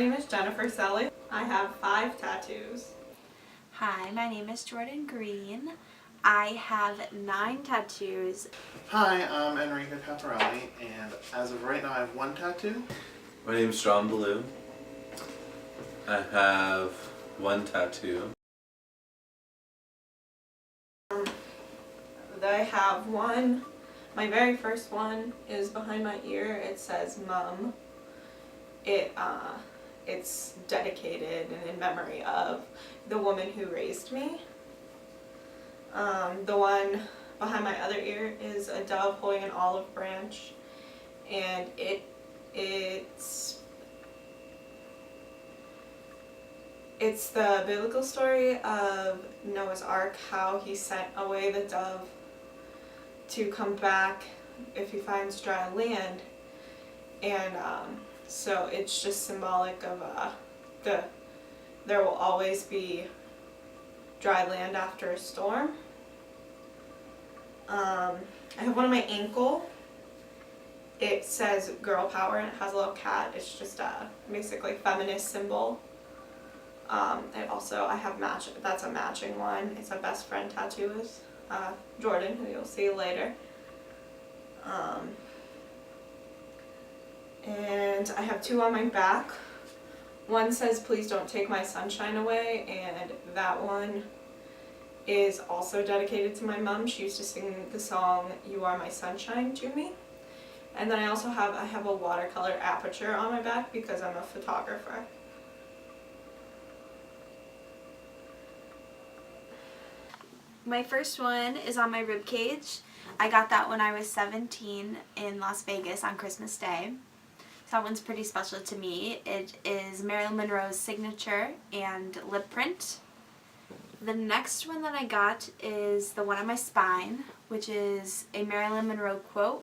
name is Jennifer Selly. I have 5 tattoos. Hi, my name is Jordan Green. I have 9 tattoos. Hi, I'm Enrico Caporelli, and as of right now I have 1 tattoo. My name is John Blue. I have 1 tattoo. I have one. My very first one is behind my ear. It says Mum. It's dedicated and in memory of the woman who raised me. The one behind my other ear is a dove holding an olive branch, and it's the biblical story of Noah's Ark, how he sent away the dove to come back if he finds dry land, and so it's just symbolic of there will always be dry land after a storm. I have one on my ankle. It says girl power and it has a little cat. It's just a basically feminist symbol. I have that's a matching one. It's a best friend tattoo with Jordan, who you'll see later. And I have 2 on my back. One says please don't take my sunshine away, and that one is also dedicated to my mom. She used to sing the song You Are My Sunshine to me. And then I have a watercolor aperture on my back because I'm a photographer. My first one is on my rib cage. I got that when I was 17 in Las Vegas on Christmas Day. So that one's pretty special to me. It is Marilyn Monroe's signature and lip print. The next one that I got is the one on my spine, which is a Marilyn Monroe quote.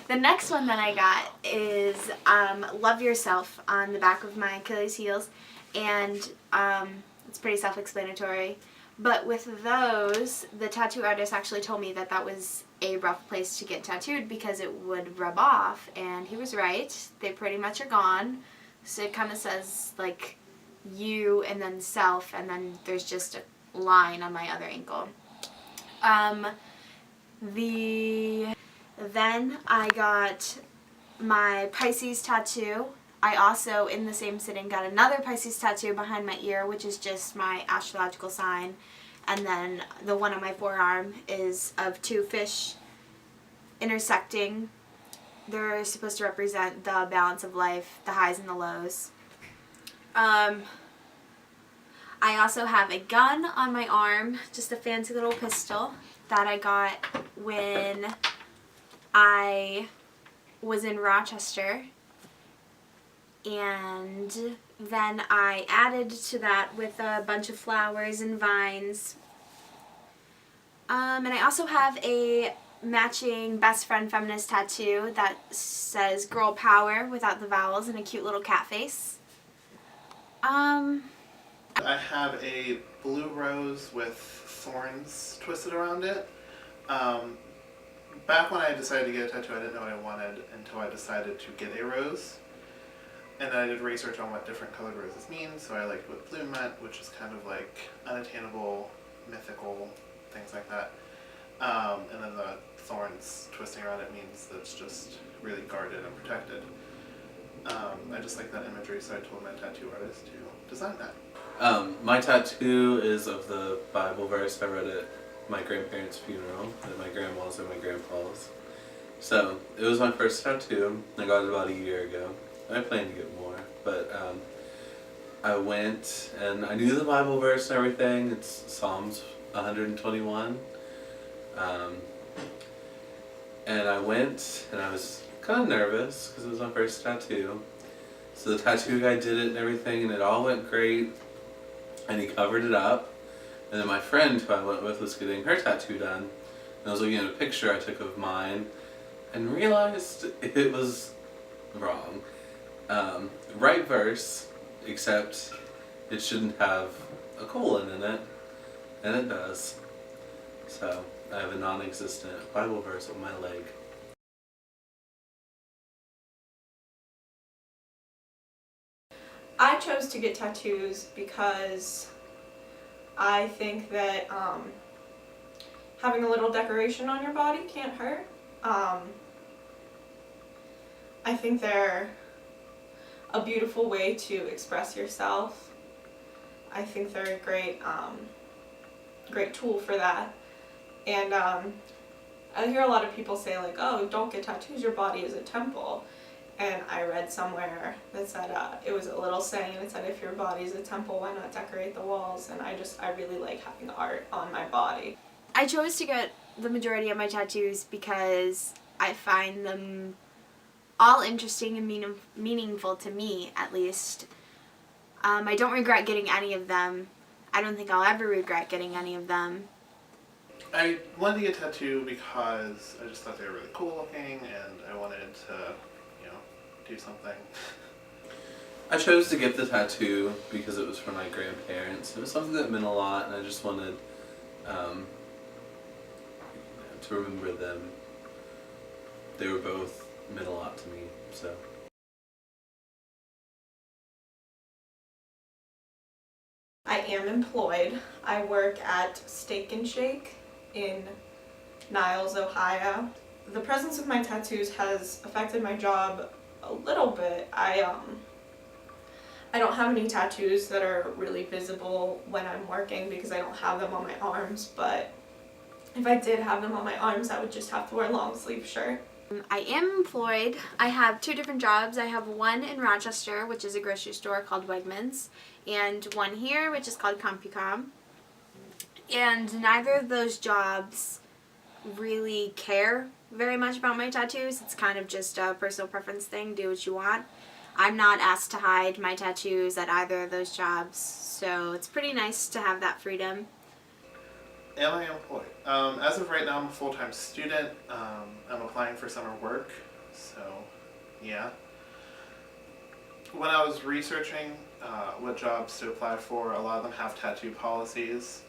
The next one that I got is Love Yourself on the back of my Achilles heels, and it's pretty self-explanatory. But with those, the tattoo artist actually told me that that was a rough place to get tattooed because it would rub off, and he was right. They pretty much are gone. So it kind of says like you and then self, and then there's just a line on my other ankle. Then I got my Pisces tattoo. I also, in the same sitting, got another Pisces tattoo behind my ear, which is just my astrological sign. And then the one on my forearm is of 2 fish intersecting. They're supposed to represent the balance of life, the highs and the lows. I also have a gun on my arm, just a fancy little pistol that I got when I was in Rochester. And then I added to that with a bunch of flowers and vines. And I also have a matching best friend feminist tattoo that says girl power without the vowels and a cute little cat face. I have a blue rose with thorns twisted around it. Back when I decided to get a tattoo, I didn't know what I wanted until I decided to get a rose. And then I did research on what different colored roses mean, so I liked what blue meant, which is kind of like unattainable, mythical, things like that. And then the thorns twisting around it means that it's just really guarded and protected. I just like that imagery, so I told my tattoo artist to design that. My tattoo is of the Bible verse. I read it at my grandparents' funeral, at my grandma's and my grandpa's. So it was my first tattoo. I got it about a year ago. I plan to get more, but I went and I knew the Bible verse and everything. It's Psalms 121. And I went and I was kind of nervous because it was my first tattoo. So the tattoo guy did it and everything, and it all went great, and he covered it up. And then my friend who I went with was getting her tattoo done, and I was looking at a picture I took of mine and realized it was wrong. Right verse, except it shouldn't have a colon in it, and it does. So I have a non-existent Bible verse on my leg. I chose to get tattoos because I think that having a little decoration on your body can't hurt. I think they're a beautiful way to express yourself. I think they're a great tool for that. And I hear a lot of people say like, oh, don't get tattoos, your body is a temple. And I read somewhere that said, it was a little saying, it said, if your body is a temple, why not decorate the walls? And I really like having art on my body. I chose to get the majority of my tattoos because I find them all interesting and meaningful to me, at least. I don't regret getting any of them. I don't think I'll ever regret getting any of them. I wanted to get a tattoo because I just thought they were really cool looking, and I wanted to, do something. I chose to get the tattoo because it was from my grandparents. It was something that meant a lot, and I just wanted to remember them. They were both meant a lot to me, so. I am employed. I work at Steak and Shake in Niles, Ohio. The presence of my tattoos has affected my job a little bit. I don't have any tattoos that are really visible when I'm working because I don't have them on my arms, but if I did have them on my arms, I would just have to wear a long sleeve shirt. I am employed. I have 2 different jobs. I have one in Rochester, which is a grocery store called Wegmans, and one here, which is called CompuCom. And neither of those jobs really care very much about my tattoos. It's kind of just a personal preference thing. Do what you want. I'm not asked to hide my tattoos at either of those jobs, so it's pretty nice to have that freedom. Am I employed? As of right now, I'm a full-time student. I'm applying for summer work, so yeah. When I was researching what jobs to apply for, a lot of them have tattoo policies,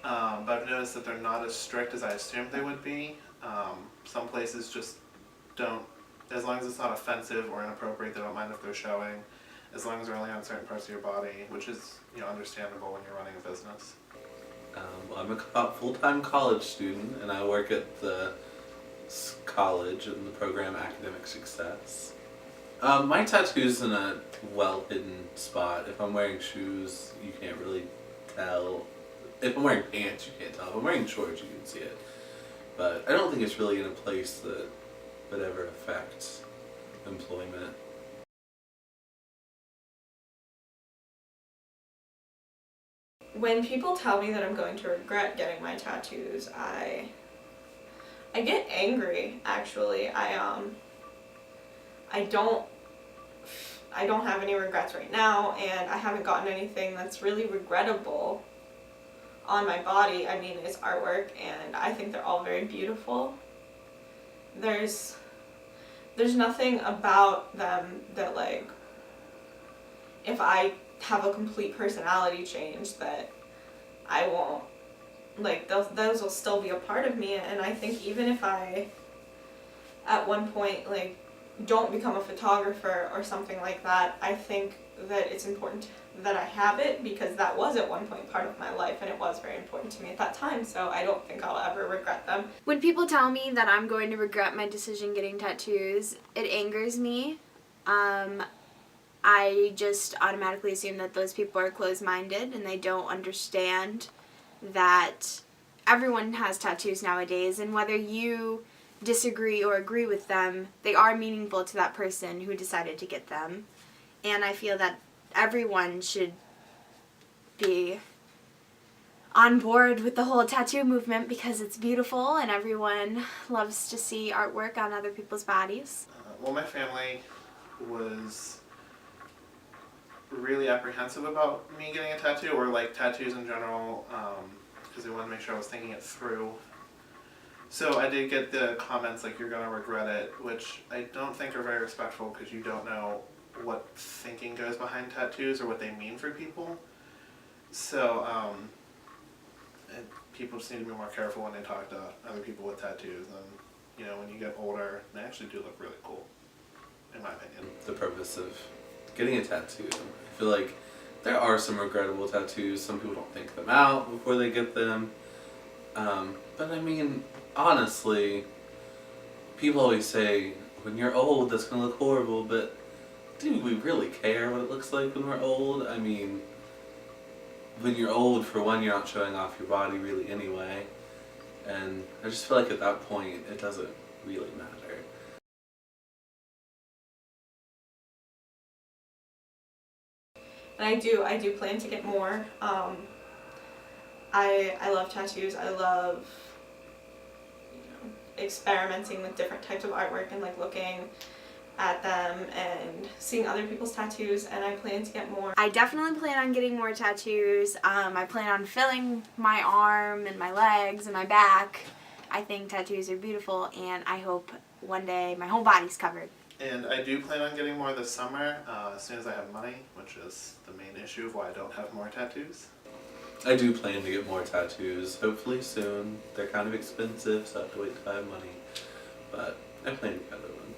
but I've noticed that they're not as strict as I assumed they would be. Some places just don't, as long as it's not offensive or inappropriate, they don't mind if they're showing, as long as they're only on certain parts of your body, which is understandable when you're running a business. Well, I'm a full-time college student, and I work at the college in the program Academic Success. My tattoo's in a well-hidden spot. If I'm wearing shoes, you can't really tell. If I'm wearing pants, you can't tell. If I'm wearing shorts, you can see it. But I don't think it's really in a place that would ever affect employment. When people tell me that I'm going to regret getting my tattoos, I get angry, actually. I don't have any regrets right now, and I haven't gotten anything that's really regrettable on my body. I mean, it's artwork, and I think they're all very beautiful. There's nothing about them that, like, if I have a complete personality change, that I won't, like, those will still be a part of me. And I think even if I at one point like don't become a photographer or something like that, I think that it's important that I have it, because that was at one point part of my life, and it was very important to me at that time, so I don't think I'll ever regret them. When people tell me that I'm going to regret my decision getting tattoos, it angers me. I just automatically assume that those people are closed-minded and they don't understand that everyone has tattoos nowadays, and whether you disagree or agree with them, they are meaningful to that person who decided to get them. And I feel that everyone should be on board with the whole tattoo movement because it's beautiful and everyone loves to see artwork on other people's bodies. Well, my family was really apprehensive about me getting a tattoo, or like tattoos in general, because they wanted to make sure I was thinking it through. So I did get the comments like, you're going to regret it, which I don't think are very respectful, because you don't know what thinking goes behind tattoos or what they mean for people. So and people just need to be more careful when they talk to other people with tattoos. And when you get older, they actually do look really cool, in my opinion. The purpose of getting a tattoo, if feel like there are some regrettable tattoos. Some people don't think them out before they get them. But I mean, honestly, people always say, when you're old, that's going to look horrible, but do we really care what it looks like when we're old? I mean, when you're old, for one, you're not showing off your body really anyway. And I just feel like at that point, it doesn't really matter. And I do plan to get more. I love tattoos. I love, you know, experimenting with different types of artwork and like looking at them and seeing other people's tattoos, and I plan to get more. I definitely plan on getting more tattoos. I plan on filling my arm and my legs and my back. I think tattoos are beautiful, and I hope one day my whole body's covered. And I do plan on getting more this summer, as soon as I have money, which is the main issue of why I don't have more tattoos. I do plan to get more tattoos, hopefully soon. They're kind of expensive, so I have to wait till I have money. But I plan to get other ones.